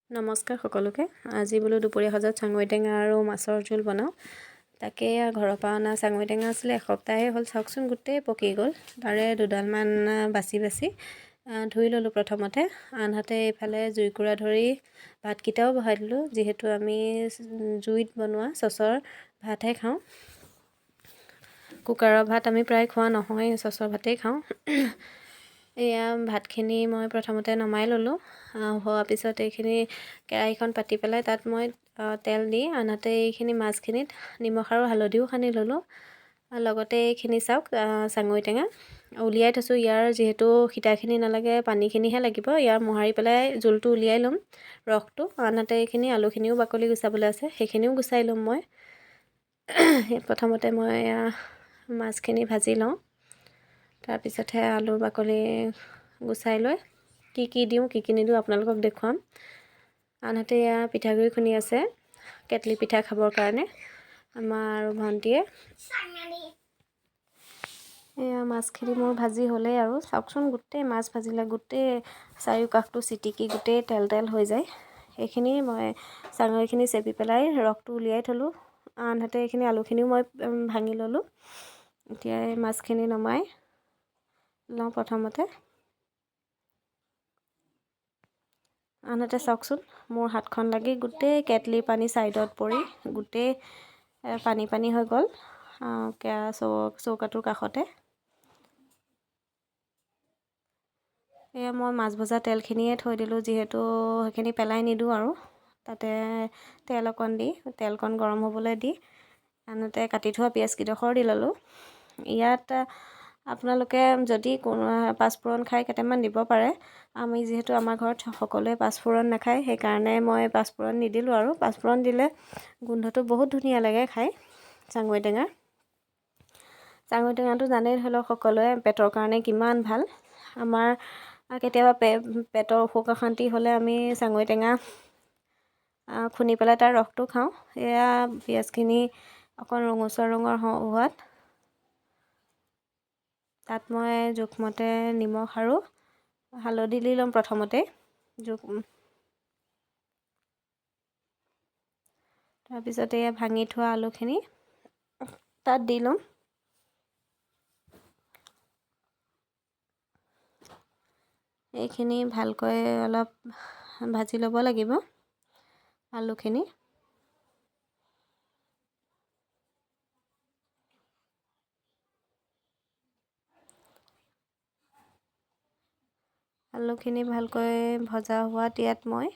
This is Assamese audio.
নমস্কাৰ সকলোকে। আজি বোলো দুপৰীয়া সাজত চাঙৈ টেঙা আৰু মাছৰ জোল বনাওঁ। তাকে ঘৰৰ পৰা অনা চাঙৈ টেঙা আছিলে, এসপ্তাহেই হ'ল, চাওকচোন গোটেই পকি গ'ল। তাৰে দুডালমান বাছি ধুই ল'লোঁ প্ৰথমতে। আনহাতে এইফালে জুইকুৰা ধৰি ভাতকেইটাও বহাই দিলোঁ, যিহেতু আমি জুইত বনোৱা চচৰ ভাতহে খাওঁ। কুকাৰৰ ভাত আমি প্ৰায় খোৱা নহয়, চচৰ ভাতেই খাওঁ। এয়া ভাতখিনি মই প্ৰথমতে নমাই ল'লোঁ। হোৱাৰ পিছত এইখিনি কেৰাহীখন পাতি পেলাই তাত মই তেল দি আনহাতে এইখিনি মাছখিনিত নিমখ আৰু হালধিও সানি ল'লোঁ। লগতে এইখিনি চাওক চাঙৈ টেঙা উলিয়াই থৈছোঁ। ইয়াৰ যিহেতু সীতাখিনি নালাগে, পানীখিনিহে লাগিব। ইয়াৰ মোহাৰি পেলাই জোলটো উলিয়াই ল'ম, ৰসটো। আনহাতে এইখিনি আলুখিনিও বাকলি গুচাবলৈ আছে, সেইখিনিও গুচাই ল'ম মই। প্ৰথমতে মই মাছখিনি ভাজি লওঁ, তাৰপিছতহে আলুৰ বাকলি গুচাই লৈ কি দিওঁ কি নিদিওঁ আপোনালোকক দেখুৱাম। আনহাতে এয়া পিঠাগুড়ি খুন্দি আছে কেটলি পিঠা খাবৰ কাৰণে আমাৰ আৰু ভণ্টীয়ে। এয়া মাছখিনি মোৰ ভাজি হ'লেই আৰু চাওকচোন, গোটেই মাছ ভাজিলে গোটেই চাৰিওকাষটো চিটিকি গোটেই তেল হৈ যায়। সেইখিনি মই চাঙৈখিনি চেপি পেলাই ৰসটো উলিয়াই থ'লোঁ। আনহাতে এইখিনি আলুখিনিও মই ভাঙি ল'লোঁ। এতিয়া এই মাছখিনি নমাই লওঁ প্ৰথমতে। আনহাতে চাওকচোন, মোৰ হাতখন লাগি গোটেই কেটলিৰ পানী ছাইডত পৰি গোটেই পানী হৈ গ'ল চৌকাটোৰ কাষতে। এয়া মই মাছ ভজা তেলখিনিয়ে থৈ দিলোঁ, যিহেতু সেইখিনি পেলাই নিদিওঁ আৰু। তাতে তেল অকণ দি তেলকণ গৰম হ'বলৈ দি আনহাতে কাটি থোৱা পিঁয়াজকেইডোখৰ দি ল'লোঁ। ইয়াত আপোনালোকে যদি পাঁচফোৰণ খাই কেইটামান দিব পাৰে। আমি যিহেতু আমাৰ ঘৰত সকলোৱে পাঁচফোৰণ নাখায়, সেইকাৰণে মই পাঁচফোৰণ নিদিলোঁ আৰু। পাঁচফোৰণ দিলে গোন্ধটো বহুত ধুনীয়া লাগে খাই চাঙৈ টেঙাৰ। চাঙৈ টেঙাটো জানেই ধৰি লওক সকলোৱে পেটৰ কাৰণে কিমান ভাল। আমাৰ কেতিয়াবা পেটৰ অসুখ অশান্তি হ'লে আমি চাঙৈ টেঙা খুন্দি পেলাই তাৰ ৰসটো খাওঁ। এয়া পিঁয়াজখিনি অকণ ৰঙচুৱা ৰঙৰ হোৱাত তাত মই জোখমতে নিমখ আৰু হালধি দি ল'ম প্ৰথমতে। তাৰপিছতে এয়া ভাঙি থোৱা আলুখিনি তাত দি ল'ম। এইখিনি ভালকৈ অলপ ভাজি ল'ব লাগিব আলুখিনি। আলুখিনি ভালকৈ ভজা হোৱাত ইয়াত মই